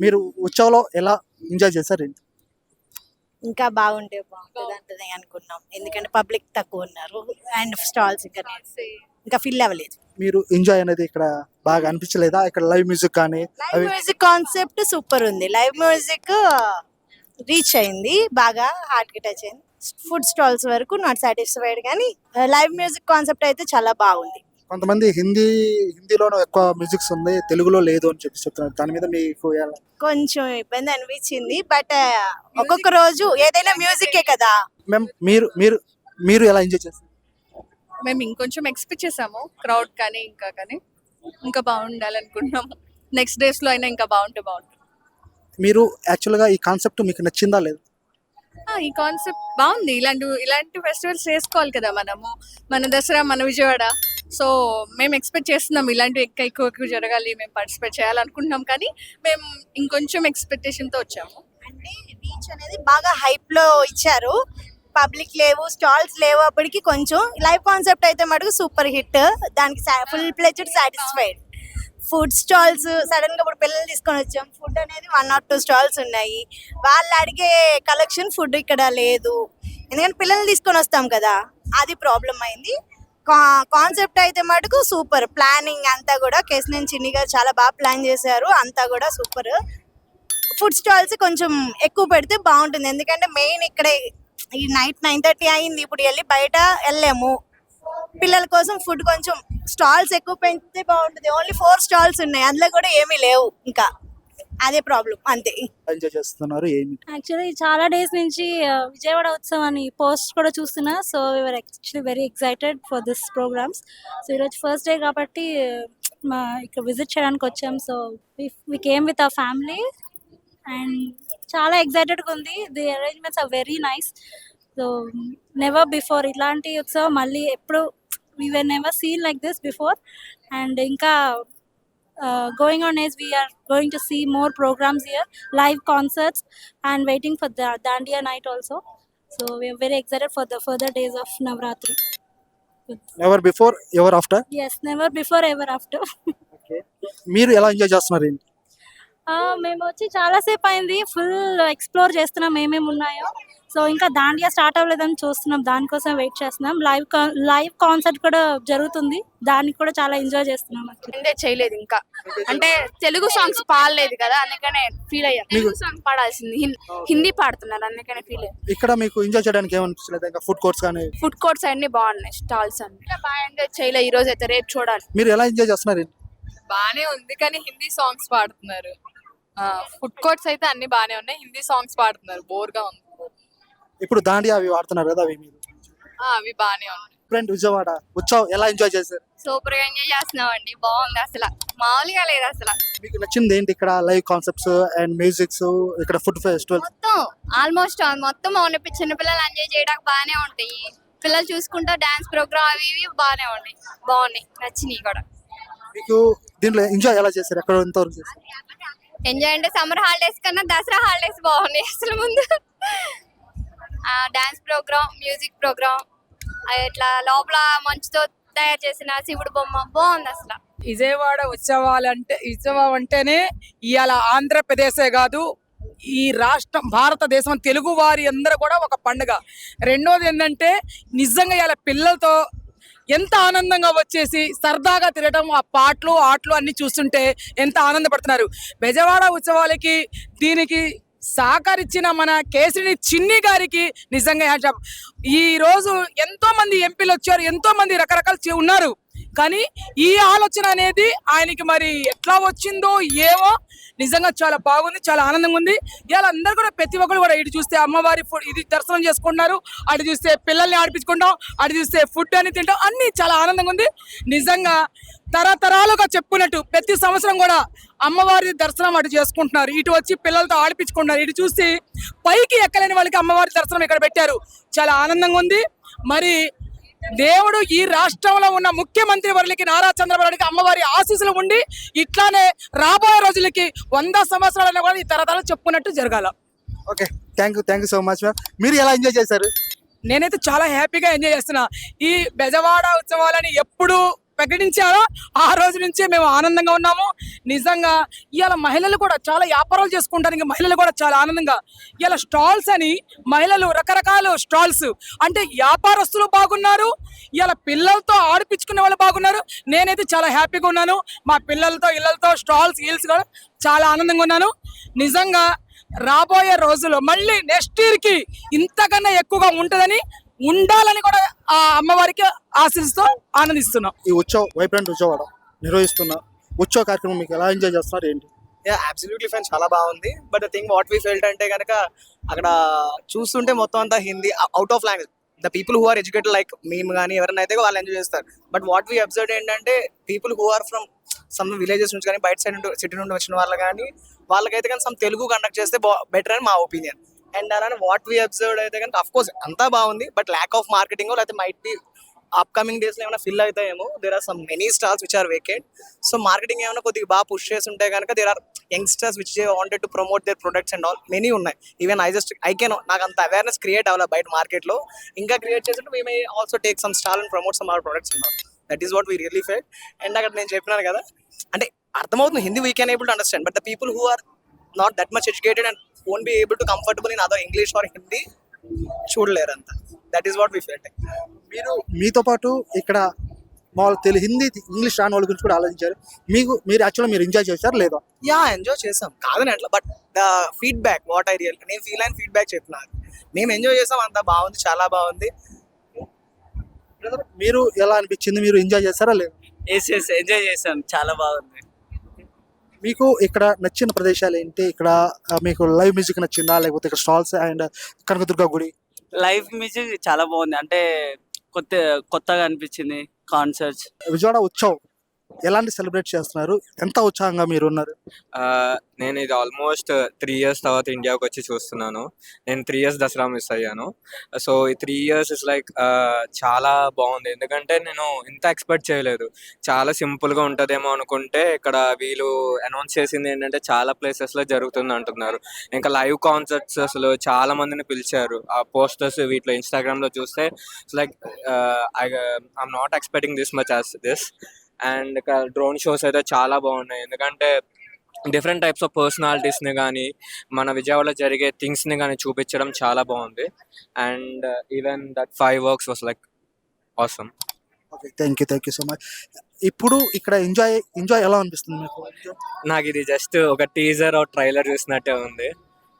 మీరు ఉత్సవంలో ఎలా ఎంజాయ్ చేశారు? ఇంకా బాగుంటే బాగుంటుంది అంటది అనుకున్నాం, ఎందుకంటే పబ్లిక్ తక్కువ ఉన్నారు అండ్ స్టాల్స్ ఇంకా ఫిల్ అవ్వలేదు. మీరు ఎంజాయ్ అనేది ఇక్కడ బాగా అనిపించలేదా? ఇక్కడ లైవ్ మ్యూజిక్ కానీ లైవ్ మ్యూజిక్ కాన్సెప్ట్ సూపర్ ఉంది. లైవ్ మ్యూజిక్ రీచ్ అయింది, బాగా హార్ట్ కి టచ్ అయింది. ఫుడ్ స్టాల్స్ వరకు నాట్ సాటిస్ఫైడ్, కానీ లైవ్ మ్యూజిక్ కాన్సెప్ట్ అయితే చాలా బాగుంది. కొంతమంది హిందీలోనూ ఎక్కువ మ్యూజిక్స్ ఉంది, తెలుగులో లేదు అని చెప్పి చెప్తున్నారు. దాని మీద మీకు ఎలా? కొంచెం ఇబ్బంది అనిపించింది, బట్ ఒక్కొక్క రోజు ఏదైనా మ్యూజికే కదా. మ్యామ్ మీరు మీరు మీరు ఎలా ఎంజాయ్ చేస్తారు? మేము ఇంకొంచెం ఎక్స్పెక్ట్ చేసాము క్రౌడ్ కానీ ఇంకా బాగుండాలనుకుంటున్నాము. నెక్స్ట్ డేస్ లో అయినా ఇంకా బాగుంటుంది. మీరు యాక్చువల్గా ఈ కాన్సెప్ట్ మీకు నచ్చిందా లేదు? ఈ కాన్సెప్ట్ బాగుంది. ఇలాంటి ఫెస్టివల్స్ చేసుకోవాలి కదా మనము. మన దసరా, మన విజయవాడ. సో మేము ఎక్స్పెక్ట్ చేస్తున్నాం ఇలాంటివి ఎక్కువ జరగాలి, మేము పార్టిసిపేట్ చేయాలనుకుంటున్నాం. కానీ మేము ఇంకొంచెం ఎక్స్పెక్టేషన్ తో వచ్చాము. అంటే రీచ్ అనేది బాగా హైప్ లో ఇచ్చారు. పబ్లిక్ లేవు, స్టాల్స్ లేవు, అప్పటికి కొంచెం లైవ్ కాన్సెప్ట్ అయితే మటుకు సూపర్ హిట్. దానికి full pledged satisfied. Food stalls sudden గా ఇప్పుడు పిల్లలు తీసుకొని వచ్చాం. ఫుడ్ అనేది 1 or 2 స్టాల్స్ ఉన్నాయి. వాళ్ళు అడిగే కలెక్షన్ ఫుడ్ ఇక్కడ లేదు, ఎందుకంటే పిల్లల్ని తీసుకొని వస్తాం కదా, అది ప్రాబ్లం అయింది. కాన్సెప్ట్ అయితే మటుకు సూపర్. ప్లానింగ్ అంతా కూడా కేసినేని చిన్ని గారు చాలా బాగా ప్లాన్ చేశారు, అంతా కూడా సూపర్. ఫుడ్ స్టాల్స్ కొంచెం ఎక్కువ పెడితే బాగుంటుంది, ఎందుకంటే మెయిన్ ఇక్కడే ఈ నైట్ 9:30 అయింది, ఇప్పుడు వెళ్ళి బయట వెళ్ళలేము. పిల్లల కోసం ఫుడ్ కొంచెం స్టాల్స్ ఎక్కువ పెంచితే బాగుంటుంది. ఓన్లీ 4 స్టాల్స్ ఉన్నాయి, అందులో కూడా ఏమీ లేవు. ఇంకా అదే ప్రాబ్లం, అంతే. ఎంజాయ్ చేస్తున్నారు ఏమి? యాక్చువల్లీ చాలా డేస్ నుంచి విజయవాడ ఉత్సవం అని పోస్ట్ కూడా చూస్తున్నా. So we are actually very excited for this programs. So ఈరోజు ఫస్ట్ డే కాబట్టి మా ఇక్కడ విజిట్ చేయడానికి వచ్చాం. So we came with our family and చాలా ఎక్సైటెడ్గా ఉంది. The arrangements are very nice. So never before ఇలాంటి ఉత్సవం మళ్ళీ ఎప్పుడు we were never seen like this before, and inka going on as we are going to see more programs here, live concerts, and waiting for the Dandiya night also. So we are very excited for the further days of Navratri. Never before ever after? Yes, never before ever after. Okay, మీరు ఎలా enjoy చేస్తున్నారు? మేము వచ్చి చాలాసేపు అయింది, full explore చేస్తున్నాం ఏమేమి ఉన్నాయో. సో ఇంకా దాండియా స్టార్ట్ అవ్వలేదని చూస్తున్నాం, దానికోసం వెయిట్ చేస్తున్నాం. లైవ్ కాన్సర్ట్ కూడా జరుగుతుంది, దానికి కూడా చాలా ఎంజాయ్ చేస్తున్నాం. ఎంజాయ్ చేయలేదు ఇంకా, అంటే తెలుగు సాంగ్స్ పాడలేదు కదా, అందుకనే ఫీల్ అయ్యాం. తెలుగు సాంగ్ పాడాల్సింది, హిందీ పాడుతున్నారు, అందుకనే ఫీల్ అయ్యాం. ఇక్కడ మీకు ఎంజాయ్ చేయడానికి ఏమనిపించలేదు? ఇంకా ఫుడ్ కోర్ట్స్ కానీ ఫుడ్ కోర్ట్స్ అన్ని బాగున్నాయి, స్టాల్స్ అన్ని బాగా ఎంజాయ్ చేయలేదు ఈ రోజు అయితే. రేపు చూడాలి. మీరు ఎలా ఎంజాయ్ చేస్తున్నారు? బానే ఉంది, కానీ హిందీ సాంగ్స్ పాడుతున్నారు. ఫుడ్ కోర్ట్స్ అయితే అన్ని బానే ఉన్నాయి, హిందీ సాంగ్స్ పాడుతున్నారు, బోర్ గా ఉంది. ఇప్పుడు దాండియా అవి వాడుతున్నారు కదా, అవి మీరు అవి బానే ఉన్నాయి. ఫ్రెండ్ విజయవాడ ఉత్సవం ఎలా ఎంజాయ్ చేశారు? సూపర్ గా ఎంజాయ్ చేస్తున్నాం అండి, బాగుంది, అసలు మామూలుగా లేదు అసలు. మీకు నచ్చింది ఏంటి? ఇక్కడ లైవ్ కాన్సెప్ట్స్ అండ్ మ్యూజిక్స్, ఇక్కడ ఫుడ్ ఫెస్టివల్ మొత్తం ఆల్మోస్ట్ మొత్తం బాగున్నాయి. చిన్న పిల్లలు ఎంజాయ్ చేయడానికి బానే ఉంటాయి, పిల్లలు చూసుకుంటా డాన్స్ ప్రోగ్రామ్ అవి ఇవి బానే బాగున్నాయి, నచ్చినాయి కూడా. మీకు దీంట్లో ఎంజాయ్ ఎలా చేశారు? ఎక్కడ ఎంతవరకు చేశారు? ఎంజాయ్ అంటే సమ్మర్ హాలిడేస్ కన్నా దసరా హాలిడేస్ బాగున్నాయి అసలు. ముందు డాన్స్ ప్రోగ్రామ్, మ్యూజిక్ ప్రోగ్రామ్, ఇట్లా లోపల మంచుతో తయారు చేసిన శివుడు బొమ్మ బాగుంది అసలు. విజయవాడ ఉత్సవం అంటేనే ఇవాళ ఆంధ్రప్రదేశే కాదు, ఈ రాష్ట్రం భారతదేశం తెలుగు వారి అందరూ కూడా ఒక పండుగ. రెండోది ఏంటంటే నిజంగా ఇవాళ పిల్లలతో ఎంత ఆనందంగా వచ్చేసి సరదాగా తిరగడం, ఆ పాటలు ఆటలు అన్ని చూస్తుంటే ఎంత ఆనందపడుతున్నారు. బెజవాడ ఉత్సవాలకి దీనికి సహకరించిన మన కేసినేని చిన్ని గారికి నిజంగా ఈ రోజు ఎంతో మంది ఎంపీలు వచ్చారు, ఎంతో మంది రకరకాల ఉన్నారు, కానీ ఈ ఆలోచన అనేది ఆయనకి మరి ఎట్లా వచ్చిందో ఏమో. నిజంగా చాలా బాగుంది, చాలా ఆనందంగా ఉంది. ఇలా అందరూ కూడా ప్రతి ఒక్కరు కూడా ఇటు చూస్తే అమ్మవారి ఇది దర్శనం చేసుకుంటున్నారు, అటు చూస్తే పిల్లల్ని ఆడిపించుకుంటాం, అటు చూస్తే ఫుడ్ అని తింటాం, అన్ని చాలా ఆనందంగా ఉంది. నిజంగా తరతరాలుగా చెప్పుకున్నట్టు ప్రతి సంవత్సరం కూడా అమ్మవారి దర్శనం అటు చేసుకుంటున్నారు, ఇటు వచ్చి పిల్లలతో ఆడిపించుకుంటున్నారు. ఇటు చూసి పైకి ఎక్కలేని వాళ్ళకి అమ్మవారి దర్శనం ఇక్కడ పెట్టారు, చాలా ఆనందంగా ఉంది. మరి దేవుడు ఈ రాష్ట్రంలో ఉన్న ముఖ్యమంత్రి వర్లకి నారా చంద్రబాబు అమ్మవారి ఆశీస్సులు ఉండి ఇట్లానే రాబోయే రోజులకి 100 సంవత్సరాలను కూడా ఈ తరతరాలు చెప్పుకున్నట్టు జరగాల. Okay, thank you so much ma'am. మీరు ఎలా ఎంజాయ్ చేశారు? నేనైతే చాలా హ్యాపీగా ఎంజాయ్ చేస్తున్నా. ఈ బెజవాడ ఉత్సవాలని ఎప్పుడు ప్రకటించారో ఆ రోజు నుంచే మేము ఆనందంగా ఉన్నాము. నిజంగా ఇవాళ మహిళలు కూడా చాలా వ్యాపారాలు చేసుకుంటానికి మహిళలు కూడా చాలా ఆనందంగా, ఇవాళ స్టాల్స్ అని మహిళలు రకరకాల స్టాల్స్ అంటే వ్యాపారస్తులు బాగున్నారు, ఇవాళ పిల్లలతో ఆడిపించుకునే వాళ్ళు బాగున్నారు. నేనైతే చాలా హ్యాపీగా ఉన్నాను. మా పిల్లలతో ఇళ్ళతో స్టాల్స్ హీల్స్ కూడా చాలా ఆనందంగా ఉన్నాను. నిజంగా రాబోయే రోజుల్లో మళ్ళీ నెక్స్ట్ ఇయర్కి ఇంతకన్నా ఎక్కువగా ఉంటుందని, ఉండాలని కూడా ఆ అమ్మవారికి ఆశిస్తూ ఆనందిస్తున్నాం. ఈ ఉత్సవ్ వైబ్రెంట్ విజయవాడ నిర్వహిస్తున్న ఉత్సవ కార్యక్రమం మీకు ఎలా ఎంజాయ్ చేస్తున్నారు ఏంటి? అబ్సల్యూట్లీ ఫైన్, చాలా బాగుంది. But the thing what we felt అంటే కనుక అక్కడ చూస్తుంటే మొత్తం అంతా Hindi, out of language. The people who are educated like మేము కానీ ఎవరైనా అయితే వాళ్ళు ఎంజాయ్ చేస్తారు. బట్ వాట్ వీ అబ్జర్వ్ ఏంటంటే people who are from some villages నుంచి కానీ బయట సైడ్ నుండి సిటీ నుండి వచ్చిన వాళ్ళు కానీ వాళ్ళకైతే కానీ సమ్ తెలుగు కండక్ట్ చేస్తే బెటర్ అని మా ఒపీనియన్. అండ్ అలానే వాట్ వీ అబ్జర్వ్ అయితే కనుక అఫ్ కోర్స్ అంతా బాగుంది, బట్ ల్యాక్ ఆఫ్ మార్కెటింగ్ లేకపోతే మైట్ బి అప్కమింగ్ డేస్లో ఏమైనా ఫిల్ అవుతాయేమో. There are some many stalls which are vacant. So marketing ఏమైనా కొద్దిగా బాగా పుష్ చేసి ఉంటే కనుక there are youngsters which wanted to promote their products and all many ఉన్నాయి. ఈవెన్ ఐ కెన్ నాకు అంత అవేర్నెస్ క్రియేట్ అవ్వాలి బయట మార్కెట్లో. ఇంకా క్రియేట్ చేసినట్టు we may also take some stall and promote some our products and all. That is what we really felt. And అక్కడ నేను చెప్పినాను కదా, అంటే అర్థమవుతుంది Hindi we can able to understand, but the people who are not that much educated and won't be able to comfortable in other English or Hindi చూడలేరు అంత. That is what we felt. మీరు మీతో పాటు ఇక్కడ మామూలు హిందీ ఇంగ్లీష్ రాని వాళ్ళ గురించి కూడా ఆలోచించారు. మీరు యాక్చువల్గా మీరు ఎంజాయ్ చేశారు లేదా? యా, ఎంజాయ్ చేసాం కాదని అట్లా, but the feedback what I real నేను ఫీల్ అయిన ఫీడ్బ్యాక్ చెప్పినాను. మేము ఎంజాయ్ చేసాం, అంతా బాగుంది, చాలా బాగుంది. మీరు ఎలా అనిపించింది? మీరు ఎంజాయ్ చేశారా లేదా? ఎంజాయ్ చేసాం, చాలా బాగుంది. మీకు ఇక్కడ నచ్చిన ప్రదేశాలు ఏంటి? ఇక్కడ మీకు లైవ్ మ్యూజిక్ నచ్చిందా, లేకపోతే ఇక్కడ స్టాల్స్ అండ్ కనకదుర్గ గుడి? లైవ్ మ్యూజిక్ చాలా బాగుంది, అంటే కొత్తగా అనిపించింది కాన్సర్ట్స్. విజయవాడ ఉత్సవ్ ఎలాంటి సెలబ్రేట్ చేస్తున్నారు? ఎంత ఉత్సాహంగా మీరు ఉన్నారు? నేను ఇది ఆల్మోస్ట్ 3 years తర్వాత ఇండియాకి వచ్చి చూస్తున్నాను. నేను 3 years దసరా మిస్ అయ్యాను. సో ఈ 3 years ఇస్ లైక్ చాలా బాగుంది, ఎందుకంటే నేను ఇంత ఎక్స్పెక్ట్ చేయలేదు. చాలా సింపుల్గా ఉంటుందేమో అనుకుంటే ఇక్కడ వీళ్ళు అనౌన్స్ చేసింది ఏంటంటే చాలా ప్లేసెస్లో జరుగుతుంది అంటున్నారు. ఇంకా లైవ్ కాన్సర్ట్స్ అసలు చాలా మందిని పిలిచారు. ఆ పోస్టర్స్ వీటిలో ఇన్స్టాగ్రామ్లో చూస్తే like I'm not expecting this much as this. And ఇక్కడ డ్రోన్ షోస్ అయితే చాలా బాగున్నాయి, ఎందుకంటే డిఫరెంట్ టైప్స్ ఆఫ్ పర్సనాలిటీస్ని కానీ మన విజయవాడలో జరిగే థింగ్స్ని కానీ చూపించడం చాలా బాగుంది. And even that 5 works was like awesome. Okay, thank you so much. ఇప్పుడు ఇక్కడ ఎంజాయ్ ఎలా అనిపిస్తుంది మీకు? నాకు ఇది జస్ట్ ఒక టీజర్ ఆర్ ట్రైలర్ చూసినట్టే ఉంది.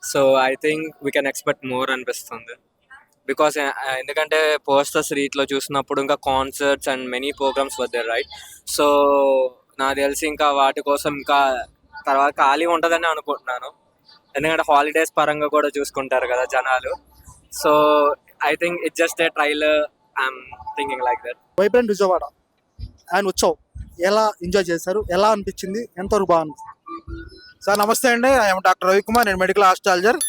So I think we can expect more అనిపిస్తుంది. బికాస్ ఎందుకంటే పోస్టర్స్ రీట్లో చూసినప్పుడు ఇంకా కాన్సర్ట్స్ అండ్ మెనీ ప్రోగ్రామ్స్ వద్దారు రైట్. సో నాకు తెలిసి ఇంకా వాటి కోసం ఇంకా తర్వాత ఖాళీ ఉంటుందని అనుకుంటున్నాను, ఎందుకంటే హాలిడేస్ పరంగా కూడా చూసుకుంటారు కదా జనాలు. So I think it's just a trailer, I'm thinking like that. Vibrant Vijayawada and Utsav ఎలా ఎంజాయ్ చేశారు? ఎలా అనిపించింది? ఎంతవరకు బాగుంది? సార్ నమస్తే అండి, ఐఎమ్ డాక్టర్ రవికుమార్, నేను మెడికల్ ఆస్ట్రాలజర్.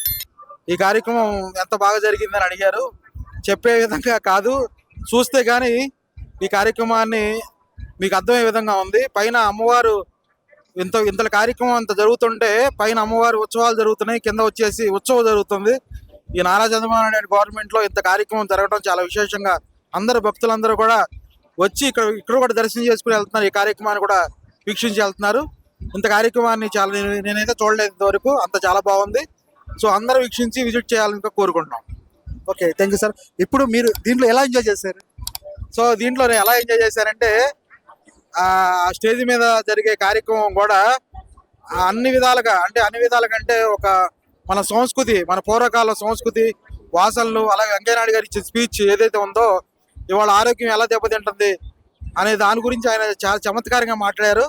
ఈ కార్యక్రమం ఎంత బాగా జరిగిందని అడిగారు. చెప్పే విధంగా కాదు, చూస్తే కానీ ఈ కార్యక్రమాన్ని మీకు అర్థమయ్యే విధంగా ఉంది. పైన అమ్మవారు ఇంత కార్యక్రమం అంత జరుగుతుంటే పైన అమ్మవారి ఉత్సవాలు జరుగుతున్నాయి, కింద వచ్చేసి ఉత్సవం జరుగుతుంది. ఈ నారా చంద్రబాబు నాయుడు గవర్నమెంట్లో ఇంత కార్యక్రమం జరగడం చాలా విశేషంగా అందరు భక్తులందరూ కూడా వచ్చి ఇక్కడ కూడా దర్శనం చేసుకుని వెళ్తున్నారు. ఈ కార్యక్రమాన్ని కూడా వీక్షించి వెళ్తున్నారు. ఇంత కార్యక్రమాన్ని నేనైతే చూడలేదు ఇంతవరకు, అంత చాలా బాగుంది. సో అందరూ వీక్షించి విజిట్ చేయాలని కోరుకుంటున్నాం. Okay, thank you sir. ఇప్పుడు మీరు దీంట్లో ఎలా ఎంజాయ్ చేశారు? సో దీంట్లో నేను ఎలా ఎంజాయ్ చేశానంటే ఆ స్టేజ్ మీద జరిగే కార్యక్రమం కూడా అన్ని విధాలుగా అంటే ఒక మన సంస్కృతి, మన పూర్వకాల సంస్కృతి వాసనలు, అలాగే వెంకయ్యనాయుడు గారు ఇచ్చే స్పీచ్ ఏదైతే ఉందో ఇవాళ ఆరోగ్యం ఎలా దెబ్బతింటుంది అనే దాని గురించి ఆయన చాలా చమత్కారంగా మాట్లాడారు.